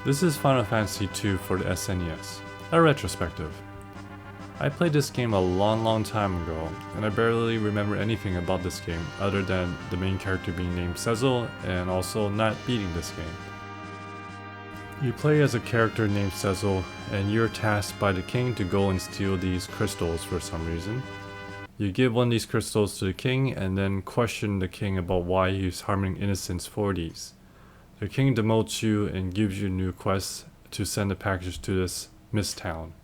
This is Final Fantasy II for the SNES, a retrospective. I played this game a long time ago, and I barely remember anything about this game other than the main character being named Cecil and also not beating this game. You play as a character named Cecil, and you're tasked by the king to go and steal these crystals for some reason. You give one of these crystals to the king and then question the king about why he's harming innocents for these. The king demotes you and gives you a new quest to send a package to this mist town.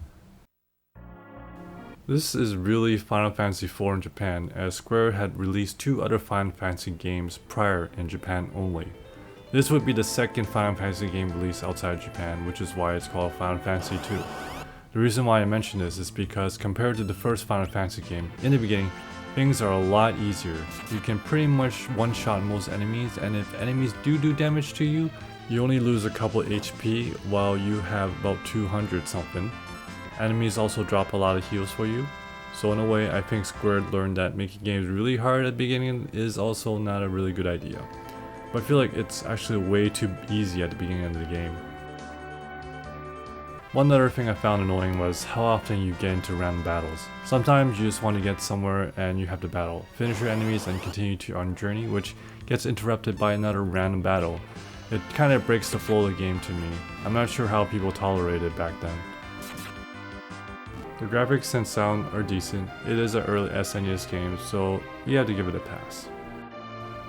This is really Final Fantasy IV in Japan, as Square had released 2 other Final Fantasy games prior in Japan only. This would be the second Final Fantasy game released outside Japan, which is why it's called Final Fantasy II. The reason why I mention this is because compared to the first Final Fantasy game, in the beginning, things are a lot easier. You can pretty much one-shot most enemies, and if enemies do damage to you, you only lose a couple HP while you have about 200 something. Enemies also drop a lot of heals for you. So in a way, I think Square learned that making games really hard at the beginning is also not a really good idea. But I feel like it's actually way too easy at the beginning of the game. One other thing I found annoying was how often you get into random battles. Sometimes you just want to get somewhere and you have to battle, finish your enemies and continue to your journey, which gets interrupted by another random battle. It kind of breaks the flow of the game to me. I'm not sure how people tolerated it back then. The graphics and sound are decent. It is an early SNES game, so you have to give it a pass.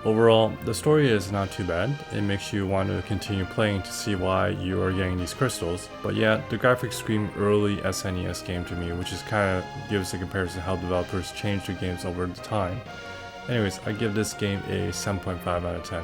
Overall, the story is not too bad. It makes you want to continue playing to see why you are getting these crystals. But yeah, the graphics scream early SNES game to me, which is kind of gives a comparison how developers change their games over the time. Anyways, I give this game a 7.5 out of 10.